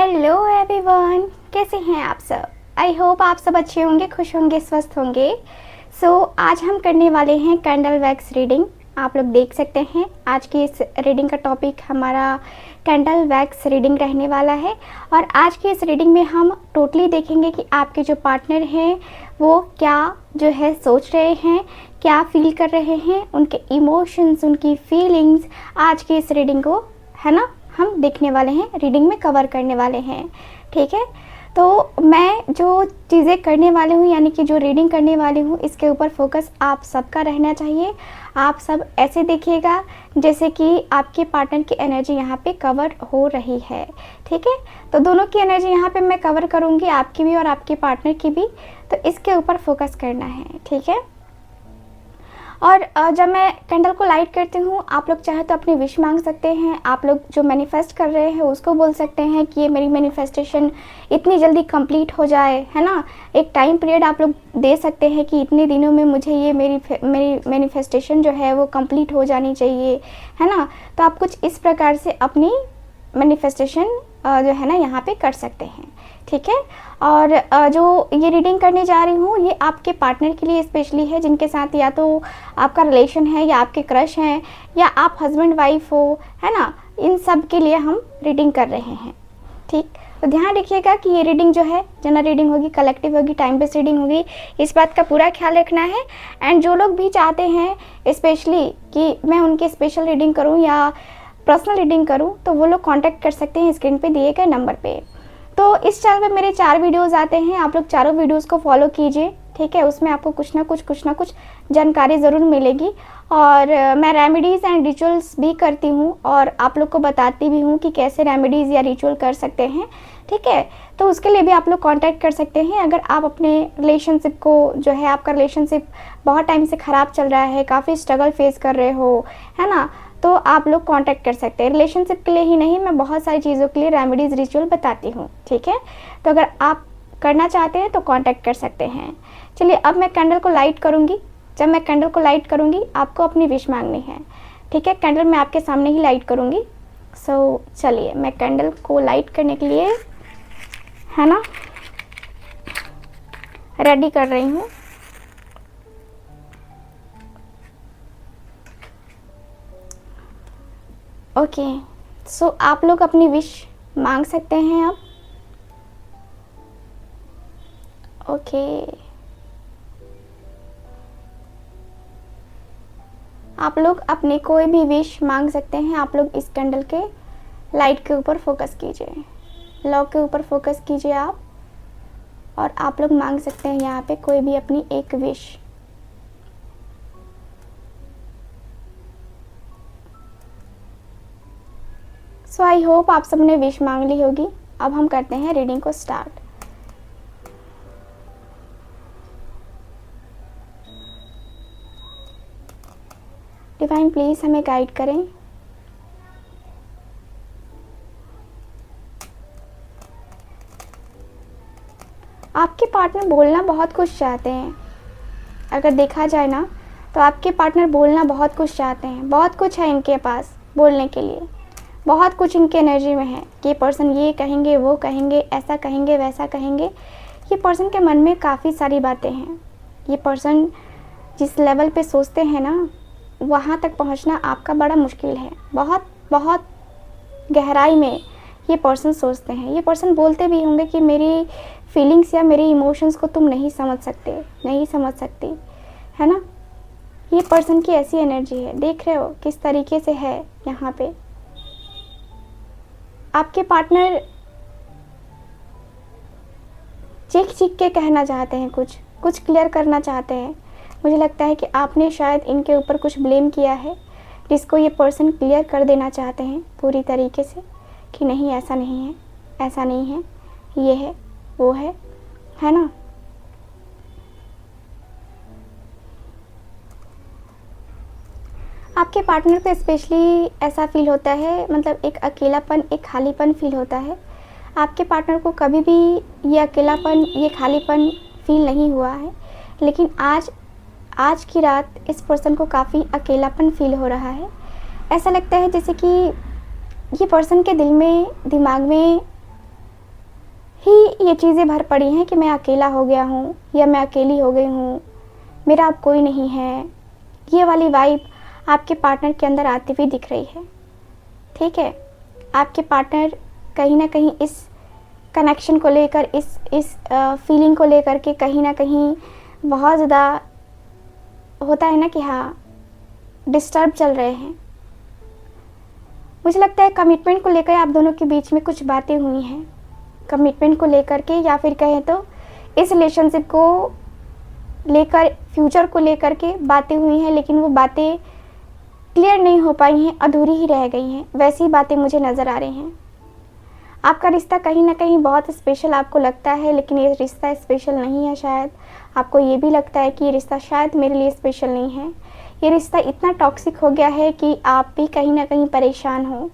Hello everyone, कैसे हैं आप सब। आई होप आप सब अच्छे होंगे, खुश होंगे, स्वस्थ होंगे। आज हम करने वाले हैं कैंडल वैक्स रीडिंग। आप लोग देख सकते हैं आज की इस रीडिंग का टॉपिक हमारा कैंडल वैक्स रीडिंग रहने वाला है। और आज की इस रीडिंग में हम टोटली देखेंगे कि आपके जो पार्टनर हैं वो क्या जो है सोच रहे हैं, क्या फील कर रहे हैं, उनके इमोशंस, उनकी फीलिंग्स आज की इस रीडिंग को है ना हम देखने वाले हैं, रीडिंग में कवर करने वाले हैं। ठीक है, तो मैं जो चीज़ें करने वाली हूँ यानी कि जो रीडिंग करने वाली हूँ इसके ऊपर फोकस आप सबका रहना चाहिए। आप सब ऐसे देखिएगा जैसे कि आपके पार्टनर की एनर्जी यहाँ पे कवर हो रही है। ठीक है, तो दोनों की एनर्जी यहाँ पे मैं कवर करूँगी, आपकी भी और आपके पार्टनर की भी, तो इसके ऊपर फोकस करना है। ठीक है, और जब मैं कैंडल को लाइट करती हूँ आप लोग चाहे तो अपनी विश मांग सकते हैं। आप लोग जो मैनिफेस्ट कर रहे हैं उसको बोल सकते हैं कि ये मेरी मैनिफेस्टेशन इतनी जल्दी कंप्लीट हो जाए, है ना। एक टाइम पीरियड आप लोग दे सकते हैं कि इतने दिनों में मुझे ये मेरी मैनिफेस्टेशन जो है वो कंप्लीट हो जानी चाहिए, है ना। तो आप कुछ इस प्रकार से अपनी मैनिफेस्टेशन जो है ना यहाँ पे कर सकते हैं। ठीक है, और जो ये रीडिंग करने जा रही हूँ ये आपके पार्टनर के लिए स्पेशली है, जिनके साथ या तो आपका रिलेशन है या आपके क्रश हैं या आप हस्बैंड वाइफ हो, है ना। इन सब के लिए हम रीडिंग कर रहे हैं। ठीक, तो ध्यान रखिएगा कि ये रीडिंग जो है जनरल रीडिंग होगी, कलेक्टिव होगी, टाइम बेस्ड रीडिंग होगी, इस बात का पूरा ख्याल रखना है। एंड जो लोग भी चाहते हैं स्पेशली कि मैं उनकी स्पेशल रीडिंग करूँ या पर्सनल रीडिंग करूँ तो वो लोग कॉन्टैक्ट कर सकते हैं स्क्रीन पे दिए गए नंबर पे। तो इस चैनल पे मेरे 4 वीडियोस आते हैं, आप लोग चारों वीडियोस को फॉलो कीजिए। ठीक है, उसमें आपको कुछ ना कुछ जानकारी ज़रूर मिलेगी। और मैं रेमेडीज़ एंड रिचुअल्स भी करती हूँ और आप लोग को बताती भी हूँ कि कैसे रेमेडीज़ या रिचुअल कर सकते हैं। ठीक है, तो उसके लिए भी आप लोग कांटेक्ट कर सकते हैं। अगर आप अपने रिलेशनशिप को जो है, आपका रिलेशनशिप बहुत टाइम से ख़राब चल रहा है, काफ़ी स्ट्रगल फेस कर रहे हो, है ना, तो आप लोग कांटेक्ट कर सकते हैं। रिलेशनशिप के लिए ही नहीं, मैं बहुत सारी चीज़ों के लिए रेमेडीज़ रिचुअल बताती हूँ। ठीक है, तो अगर आप करना चाहते हैं तो कांटेक्ट कर सकते हैं। चलिए, अब मैं कैंडल को लाइट करूँगी। जब मैं कैंडल को लाइट करूँगी आपको अपनी विश मांगनी है। ठीक है, कैंडल मैं आपके सामने ही लाइट करूँगी। चलिए मैं कैंडल को लाइट करने के लिए है ना रेडी कर रही हूँ। ओके, आप लोग अपनी विश मांग सकते हैं अब। ओके, आप लोग अपनी कोई भी विश मांग सकते हैं। आप लोग इस कैंडल के लाइट के ऊपर फोकस कीजिए, लॉक के ऊपर फोकस कीजिए आप, और आप लोग मांग सकते हैं यहाँ पे कोई भी अपनी एक विश। आई होप आप सबने विश मांग ली होगी। अब हम करते हैं रीडिंग को स्टार्ट। डिवाइन प्लीज हमें गाइड करें। आपके पार्टनर बोलना बहुत कुछ चाहते हैं। अगर देखा जाए ना तो आपके पार्टनर बोलना बहुत कुछ चाहते हैं, बहुत कुछ है इनके पास बोलने के लिए, बहुत कुछ इनके एनर्जी में है। ये पर्सन ये कहेंगे, वो कहेंगे, ऐसा कहेंगे, वैसा कहेंगे। ये पर्सन के मन में काफ़ी सारी बातें हैं। ये पर्सन जिस लेवल पे सोचते हैं ना वहाँ तक पहुँचना आपका बड़ा मुश्किल है। बहुत बहुत गहराई में ये पर्सन सोचते हैं। ये पर्सन बोलते भी होंगे कि मेरी फीलिंग्स या मेरे इमोशंस को तुम नहीं समझ सकते, नहीं समझ सकती, है ना। ये पर्सन की ऐसी एनर्जी है, देख रहे हो किस तरीके से है यहाँ पे। आपके पार्टनर चीख चीख के कहना चाहते हैं, कुछ क्लियर करना चाहते हैं। मुझे लगता है कि आपने शायद इनके ऊपर कुछ ब्लेम किया है, जिसको ये पर्सन क्लियर कर देना चाहते हैं पूरी तरीके से कि नहीं, ऐसा नहीं है, ऐसा नहीं है, ये है, वो है ना। आपके पार्टनर को स्पेशली ऐसा फील होता है, मतलब एक अकेलापन, एक खालीपन फील होता है। आपके पार्टनर को कभी भी ये अकेलापन, ये खालीपन फील नहीं हुआ है, लेकिन आज की रात इस पर्सन को काफ़ी अकेलापन फील हो रहा है। ऐसा लगता है जैसे कि ये पर्सन के दिल में, दिमाग में ही ये चीज़ें भर पड़ी हैं कि मैं अकेला हो गया हूँ या मैं अकेली हो गई हूँ, मेरा अब कोई नहीं है। ये वाली वाइब आपके पार्टनर के अंदर आती हुई दिख रही है। ठीक है, आपके पार्टनर कहीं ना कहीं इस कनेक्शन को लेकर, इस फीलिंग को लेकर के कहीं ना कहीं बहुत ज़्यादा होता है ना कि हाँ, डिस्टर्ब चल रहे हैं। मुझे लगता है कमिटमेंट को लेकर आप दोनों के बीच में कुछ बातें हुई हैं, कमिटमेंट को लेकर के, या फिर कहें तो इस रिलेशनशिप को लेकर, फ्यूचर को लेकर के बातें हुई हैं, लेकिन वो बातें क्लियर नहीं हो पाई हैं, अधूरी ही रह गई हैं। वैसी बातें मुझे नज़र आ रही हैं। आपका रिश्ता कहीं ना कहीं बहुत स्पेशल आपको लगता है, लेकिन ये रिश्ता स्पेशल नहीं है। शायद आपको ये भी लगता है कि ये रिश्ता शायद मेरे लिए स्पेशल नहीं है। ये रिश्ता इतना टॉक्सिक हो गया है कि आप भी कहीं ना कहीं परेशान हो।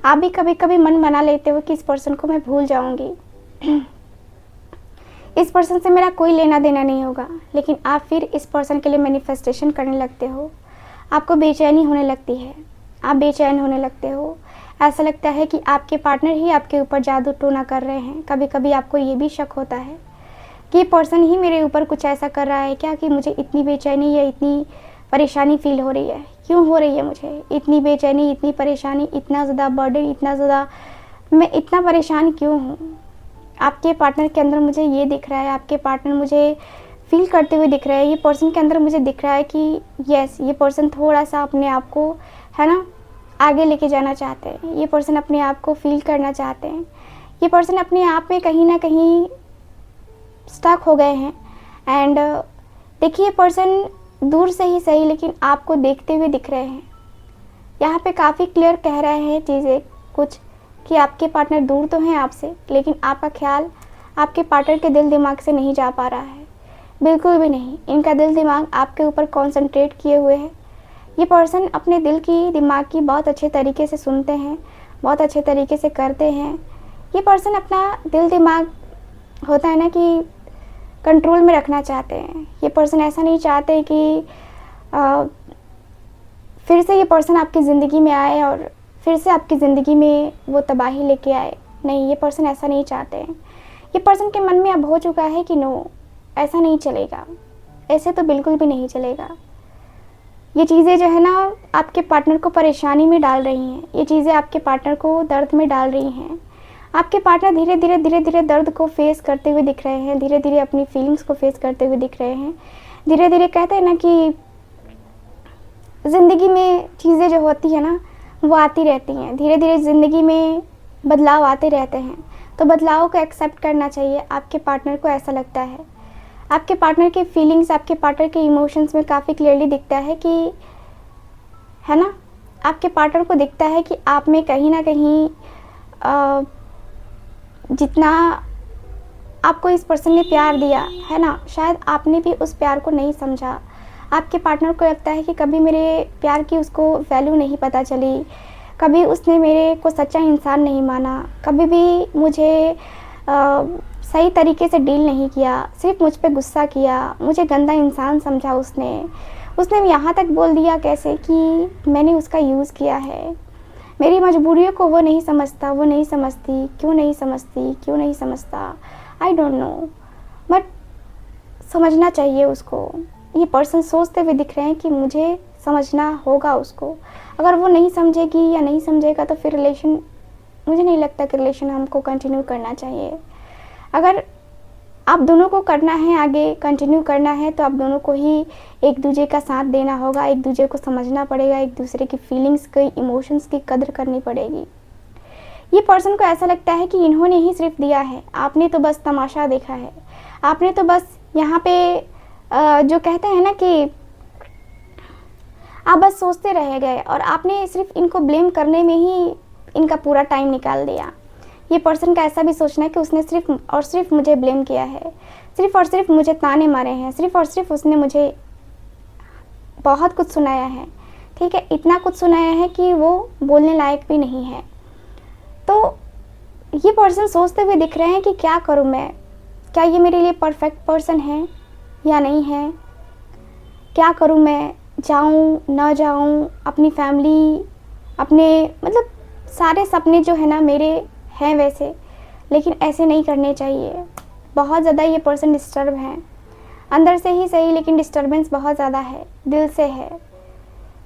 आप भी कभी कभी मन बना लेते हो कि इस पर्सन को मैं भूल जाऊंगी, इस पर्सन से मेरा कोई लेना देना नहीं होगा, लेकिन आप फिर इस पर्सन के लिए मैनिफेस्टेशन करने लगते हो। आपको बेचैनी होने लगती है, आप बेचैन होने लगते हो। ऐसा लगता है कि आपके पार्टनर ही आपके ऊपर जादू टोना कर रहे हैं। कभी कभी आपको ये भी शक होता है कि ये पर्सन ही मेरे ऊपर कुछ ऐसा कर रहा है क्या, कि मुझे इतनी बेचैनी या इतनी परेशानी फील हो रही है। क्यों हो रही है मुझे इतनी बेचैनी, इतनी परेशानी, इतना ज़्यादा बर्डन, इतना ज़्यादा मैं इतना परेशान क्यों हूँ। आपके पार्टनर के अंदर मुझे ये दिख रहा है, आपके पार्टनर मुझे फील करते हुए दिख रहा है। ये पर्सन के अंदर मुझे दिख रहा है कि यस, ये पर्सन थोड़ा सा अपने आप को, है ना, आगे लेके जाना चाहते हैं। ये पर्सन अपने आप को फील करना चाहते हैं। ये पर्सन अपने आप में कहीं ना कहीं स्टक हो गए हैं। एंड देखिए, पर्सन दूर से ही सही, लेकिन आपको देखते हुए दिख रहे हैं। यहाँ पे काफ़ी क्लियर कह रहे हैं चीज़ें कुछ, कि आपके पार्टनर दूर तो हैं आपसे, लेकिन आपका ख्याल आपके पार्टनर के दिल दिमाग से नहीं जा पा रहा है, बिल्कुल भी नहीं। इनका दिल दिमाग आपके ऊपर कॉन्सेंट्रेट किए हुए है। ये पर्सन अपने दिल की, दिमाग की बहुत अच्छे तरीके से सुनते हैं, बहुत अच्छे तरीके से करते हैं। ये पर्सन अपना दिल दिमाग होता है ना कि कंट्रोल में रखना चाहते हैं। ये पर्सन ऐसा नहीं चाहते कि फिर से ये पर्सन आपकी ज़िंदगी में आए और फिर से आपकी ज़िंदगी में वो तबाही लेके आए। नहीं, ये पर्सन ऐसा नहीं चाहते हैं। ये पर्सन के मन में अब हो चुका है कि नो, ऐसा नहीं चलेगा, ऐसे तो बिल्कुल भी नहीं चलेगा। ये चीज़ें जो है ना, आपके पार्टनर को परेशानी में डाल रही हैं। ये चीज़ें आपके पार्टनर को दर्द में डाल रही हैं। आपके पार्टनर धीरे धीरे दर्द को फेस करते हुए दिख रहे हैं, धीरे धीरे अपनी फीलिंग्स को फेस करते हुए दिख रहे हैं। धीरे धीरे कहते हैं ना कि ज़िंदगी में चीज़ें जो होती है ना, वो आती रहती हैं। धीरे धीरे ज़िंदगी में बदलाव आते रहते हैं, तो बदलाव को एक्सेप्ट करना चाहिए। आपके पार्टनर को ऐसा लगता है। आपके पार्टनर के फीलिंग्स, आपके पार्टनर के इमोशंस में काफ़ी क्लियरली दिखता है कि, है ना, आपके पार्टनर को दिखता है कि आप में कहीं ना कहीं जितना आपको इस पर्सन ने प्यार दिया है ना, शायद आपने भी उस प्यार को नहीं समझा। आपके पार्टनर को लगता है कि कभी मेरे प्यार की उसको वैल्यू नहीं पता चली, कभी उसने मेरे को सच्चा इंसान नहीं माना, कभी भी मुझे सही तरीके से डील नहीं किया, सिर्फ मुझ पे गुस्सा किया, मुझे गंदा इंसान समझा उसने यहाँ तक बोल दिया कैसे कि मैंने उसका यूज़ किया है। मेरी मजबूरियों को वो नहीं समझता, वो नहीं समझती, क्यों नहीं समझता, आई डोंट नो, बट समझना चाहिए उसको। ये पर्सन सोचते हुए दिख रहे हैं कि मुझे समझना होगा उसको। अगर वो नहीं समझेगी या नहीं समझेगा तो फिर रिलेशन, मुझे नहीं लगता कि रिलेशन हमको कंटिन्यू करना चाहिए। अगर आप दोनों को करना है, आगे कंटिन्यू करना है, तो आप दोनों को ही एक दूसरे का साथ देना होगा, एक दूसरे को समझना पड़ेगा, एक दूसरे की फीलिंग्स की, इमोशंस की कदर करनी पड़ेगी। ये पर्सन को ऐसा लगता है कि इन्होंने ही सिर्फ दिया है, आपने तो बस तमाशा देखा है, आपने तो बस यहाँ पे जो कहते हैं ना कि आप बस सोचते रह गए और आपने सिर्फ इनको ब्लेम करने में ही इनका पूरा टाइम निकाल दिया। ये पर्सन का ऐसा भी सोचना है कि उसने सिर्फ और सिर्फ मुझे ब्लेम किया है, सिर्फ और सिर्फ मुझे ताने मारे हैं, सिर्फ और सिर्फ उसने मुझे बहुत कुछ सुनाया है। ठीक है, इतना कुछ सुनाया है कि वो बोलने लायक भी नहीं है। तो ये पर्सन सोचते हुए दिख रहे हैं कि क्या करूँ मैं, क्या ये मेरे लिए परफेक्ट पर्सन है या नहीं है, क्या करूँ मैं, जाऊँ ना जाऊँ, अपनी फैमिली, अपने मतलब सारे सपने जो है ना मेरे हैं वैसे, लेकिन ऐसे नहीं करने चाहिए। बहुत ज़्यादा ये पर्सन डिस्टर्ब हैं, अंदर से ही सही लेकिन डिस्टर्बेंस बहुत ज़्यादा है, दिल से है।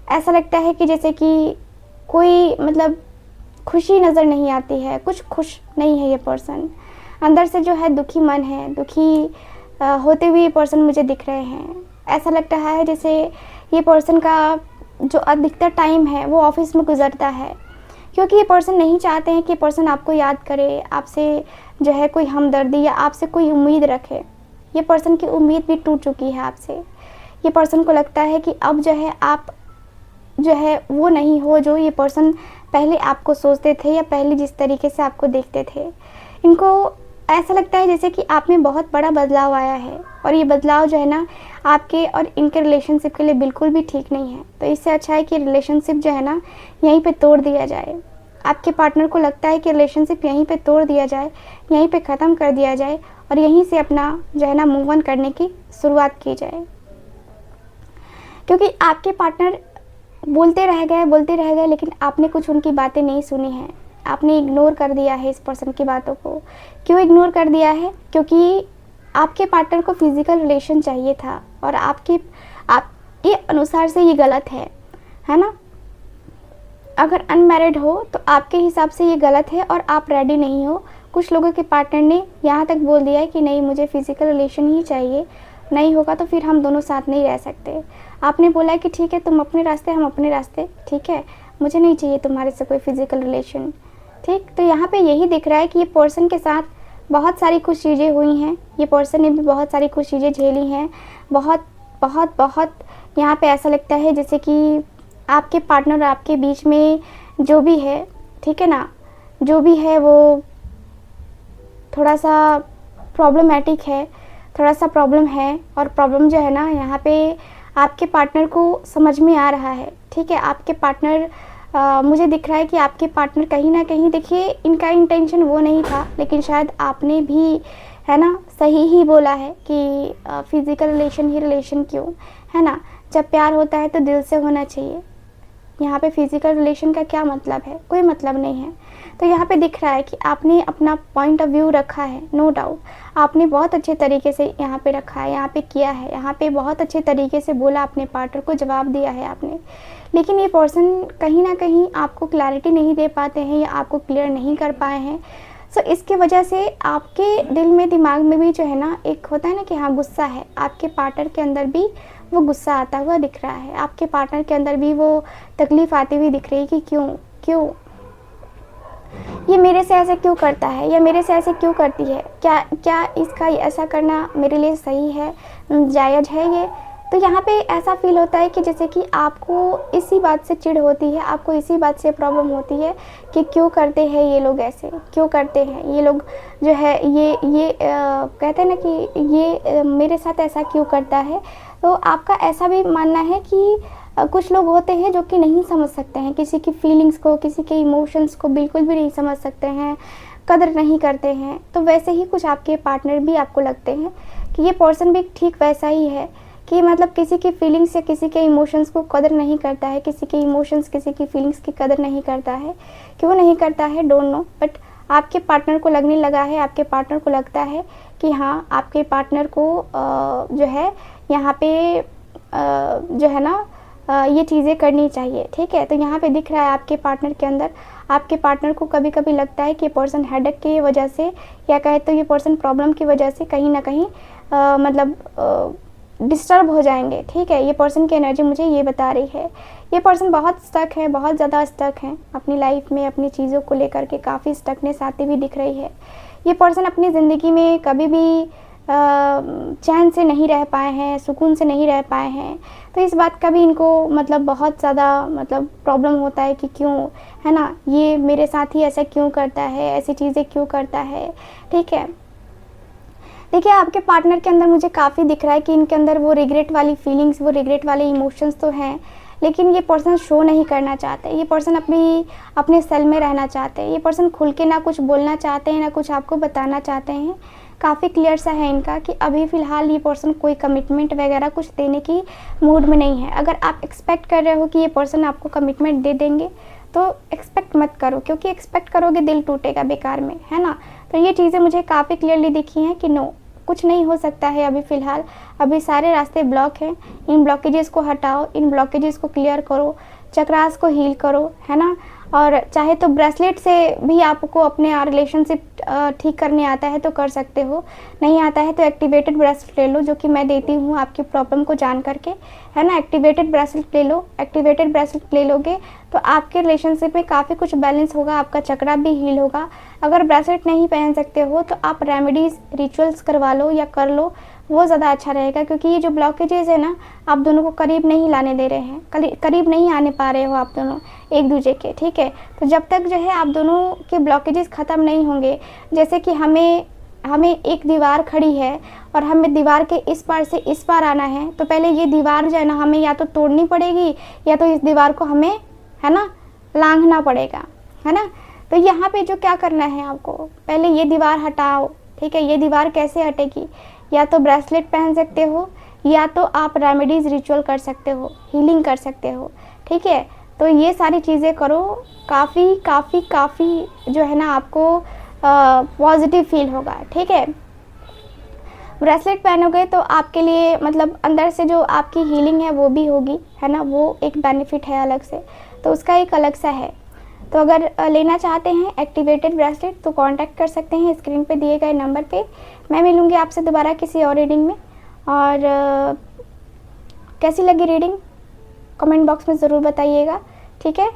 ऐसा लगता है कि जैसे कि कोई मतलब खुशी नज़र नहीं आती है, कुछ खुश नहीं है ये पर्सन। अंदर से जो है दुखी मन है, दुखी होते हुए ये पर्सन मुझे दिख रहे हैं। ऐसा लगता है जैसे ये पर्सन का जो अधिकतर टाइम है वो ऑफिस में गुजरता है, क्योंकि ये पर्सन नहीं चाहते हैं कि पर्सन आपको याद करे, आपसे जो है कोई हमदर्दी या आपसे कोई उम्मीद रखे। ये पर्सन की उम्मीद भी टूट चुकी है आपसे। ये पर्सन को लगता है कि अब जो है आप जो है वो नहीं हो जो ये पर्सन पहले आपको सोचते थे या पहले जिस तरीके से आपको देखते थे। इनको ऐसा लगता है जैसे कि आप में बहुत बड़ा बदलाव आया है, और ये बदलाव जो है ना आपके और इनके रिलेशनशिप के लिए बिल्कुल भी ठीक नहीं है। तो इससे अच्छा है कि रिलेशनशिप जो है ना यहीं पे तोड़ दिया जाए। आपके पार्टनर को लगता है कि रिलेशनशिप यहीं पे तोड़ दिया जाए, यहीं पे ख़त्म कर दिया जाए और यहीं से अपना जो है ना मूव ऑन करने की शुरुआत की जाए, क्योंकि आपके पार्टनर बोलते रह गए लेकिन आपने कुछ उनकी बातें नहीं सुनी हैं। आपने इग्नोर कर दिया है इस पर्सन की बातों को। क्यों इग्नोर कर दिया है? क्योंकि आपके पार्टनर को फिजिकल रिलेशन चाहिए था और आपके अनुसार से ये गलत है ना। अगर अनमैरिड हो तो आपके हिसाब से ये गलत है और आप रेडी नहीं हो। कुछ लोगों के पार्टनर ने यहाँ तक बोल दिया है कि नहीं, मुझे फिजिकल रिलेशन ही चाहिए, नहीं होगा तो फिर हम दोनों साथ नहीं रह सकते। आपने बोला है कि ठीक है, तुम अपने रास्ते, हम अपने रास्ते, ठीक है, मुझे नहीं चाहिए तुम्हारे से कोई फिजिकल रिलेशन, ठीक। तो यहाँ पे यही दिख रहा है कि ये पर्सन के साथ बहुत सारी कुछ चीज़ें हुई हैं, ये पर्सन ने भी बहुत सारी कुछ चीज़ें झेली हैं। बहुत बहुत बहुत यहाँ पे ऐसा लगता है जैसे कि आपके पार्टनर और आपके बीच में जो भी है, ठीक है ना, जो भी है वो थोड़ा सा प्रॉब्लमैटिक है, थोड़ा सा प्रॉब्लम है। और प्रॉब्लम जो है ना यहाँ पे आपके पार्टनर को समझ में आ रहा है, ठीक है। आपके पार्टनर मुझे दिख रहा है कि आपके पार्टनर कहीं ना कहीं, देखिए इनका इंटेंशन वो नहीं था, लेकिन शायद आपने भी है ना सही ही बोला है कि फिज़िकल रिलेशन ही रिलेशन क्यों, है ना। जब प्यार होता है तो दिल से होना चाहिए। यहाँ पे फिज़िकल रिलेशन का क्या मतलब है? कोई मतलब नहीं है। तो यहाँ पे दिख रहा है कि आपने अपना पॉइंट ऑफ व्यू रखा है, नो डाउट आपने बहुत अच्छे तरीके से यहाँ पे रखा है, यहाँ पे किया है, यहाँ पे बहुत अच्छे तरीके से बोला, अपने पार्टनर को जवाब दिया है आपने। लेकिन ये पर्सन कहीं ना कहीं आपको क्लैरिटी नहीं दे पाते हैं या आपको क्लियर नहीं कर पाए हैं। सो इसके वजह से आपके दिल में, दिमाग में भी जो है ना एक होता है ना कि हाँ गुस्सा है। आपके पार्टनर के अंदर भी वो गुस्सा आता हुआ दिख रहा है, आपके पार्टनर के अंदर भी वो तकलीफ़ आती हुई दिख रही है कि क्यों ये मेरे से ऐसे क्यों करता है या मेरे से ऐसे क्यों करती है, क्या इसका ऐसा करना मेरे लिए सही है, जायज़ है ये। तो यहाँ पे ऐसा फील होता है कि जैसे कि आपको इसी बात से चिढ़ होती है, आपको इसी बात से प्रॉब्लम होती है कि क्यों करते हैं ये लोग ऐसे, क्यों करते हैं ये लोग जो है ये कहते हैं ना कि ये मेरे साथ ऐसा क्यों करता है। तो आपका ऐसा भी मानना है कि कुछ लोग होते हैं जो कि नहीं समझ सकते हैं किसी की फीलिंग्स को, किसी के इमोशंस को बिल्कुल भी नहीं समझ सकते हैं, कदर नहीं करते हैं। तो वैसे ही कुछ आपके पार्टनर भी आपको लगते हैं कि ये पर्सन भी ठीक वैसा ही है कि मतलब किसी की फीलिंग्स या किसी के इमोशंस को कदर नहीं करता है, किसी के इमोशंस, किसी की फीलिंग्स की कदर नहीं करता है। क्यों नहीं करता है, डोंट नो, बट आपके पार्टनर को लगने लगा है, आपके पार्टनर को लगता है कि हाँ आपके पार्टनर को जो है यहाँ पे जो है ना ये चीज़ें करनी चाहिए, ठीक है। तो यहाँ पे दिख रहा है आपके पार्टनर के अंदर, आपके पार्टनर को कभी कभी लगता है कि ये पर्सन हेडेक की वजह से या कहे तो ये पर्सन प्रॉब्लम की वजह से कहीं ना कहीं मतलब डिस्टर्ब हो जाएंगे, ठीक है। ये पर्सन की एनर्जी मुझे ये बता रही है। ये पर्सन बहुत स्टक है, बहुत ज़्यादा स्टक है अपनी लाइफ में, अपनी चीज़ों को लेकर के काफ़ी स्टकनेस आती हुई दिख रही है। ये पर्सन अपनी ज़िंदगी में कभी भी चैन से नहीं रह पाए हैं, सुकून से नहीं रह पाए हैं। तो इस बात का भी इनको मतलब बहुत ज़्यादा मतलब प्रॉब्लम होता है कि क्यों, है ना, ये मेरे साथ ही ऐसा क्यों करता है, ऐसी चीज़ें क्यों करता है, ठीक है। देखिए आपके पार्टनर के अंदर मुझे काफ़ी दिख रहा है कि इनके अंदर वो रिग्रेट वाली फीलिंग्स, वो रिग्रेट वाले इमोशंस तो हैं, लेकिन ये पर्सन शो नहीं करना चाहते। ये पर्सन अपने सेल में रहना चाहते हैं। ये पर्सन खुल के ना कुछ बोलना चाहते हैं, ना कुछ आपको बताना चाहते हैं। काफ़ी क्लियर सा है इनका कि अभी फ़िलहाल ये पर्सन कोई कमिटमेंट वगैरह कुछ देने की मूड में नहीं है। अगर आप एक्सपेक्ट कर रहे हो कि ये पर्सन आपको कमिटमेंट दे देंगे तो एक्सपेक्ट मत करो, क्योंकि एक्सपेक्ट करोगे दिल टूटेगा बेकार में, है ना। तो ये चीज़ें मुझे काफ़ी क्लियरली दिखी हैं कि नो, कुछ नहीं हो सकता है अभी फ़िलहाल, अभी सारे रास्ते ब्लॉक हैं। इन ब्लॉकेजेस को हटाओ, इन ब्लॉकेजेस को क्लियर करो, चक्रास को हील करो, है ना। और चाहे तो ब्रेसलेट से भी आपको अपने रिलेशनशिप ठीक करने आता है तो कर सकते हो, नहीं आता है तो एक्टिवेटेड ब्रेसलेट ले लो, जो कि मैं देती हूँ आपकी प्रॉब्लम को जान करके, है ना। एक्टिवेटेड ब्रेसलेट ले लो, एक्टिवेटेड ब्रेसलेट ले लोगे तो आपके रिलेशनशिप में काफ़ी कुछ बैलेंस होगा, आपका चक्रा भी हील होगा। अगर ब्रेसलेट नहीं पहन सकते हो तो आप रेमेडीज़, रिचुअल्स करवा लो या कर लो, वो ज़्यादा अच्छा रहेगा, क्योंकि ये जो ब्लॉकेजेस है ना, आप दोनों को करीब नहीं लाने दे रहे हैं, करीब नहीं आने पा रहे हो आप दोनों एक दूसरे के, ठीक है। तो जब तक जो है आप दोनों के ब्लॉकेजेस ख़त्म नहीं होंगे, जैसे कि हमें एक दीवार खड़ी है और हमें दीवार के इस पार से इस पार आना है, तो पहले ये दीवार जो है ना हमें या तो तोड़नी पड़ेगी या तो इस दीवार को हमें, है ना, लांघना पड़ेगा, है ना। तो यहाँ पे जो क्या करना है आपको, पहले ये दीवार हटाओ, ठीक है। ये दीवार कैसे हटेगी, या तो ब्रेसलेट पहन सकते हो या तो आप रेमेडीज़, रिचुअल कर सकते हो, हीलिंग कर सकते हो, ठीक है। तो ये सारी चीज़ें करो, काफ़ी काफ़ी काफ़ी जो है ना आपको पॉजिटिव फील होगा, ठीक है। ब्रेसलेट पहनोगे तो आपके लिए मतलब अंदर से जो आपकी हीलिंग है वो भी होगी, है ना, वो एक बेनिफिट है अलग से, तो उसका एक अलग सा है। तो अगर लेना चाहते हैं एक्टिवेटेड ब्रेसलेट तो कांटेक्ट कर सकते हैं स्क्रीन पे दिए गए नंबर पे। मैं मिलूँगी आपसे दोबारा किसी और रीडिंग में। और कैसी लगी रीडिंग कमेंट बॉक्स में ज़रूर बताइएगा, ठीक है।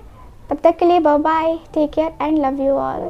तब तक के लिए bye bye, take care and love you all.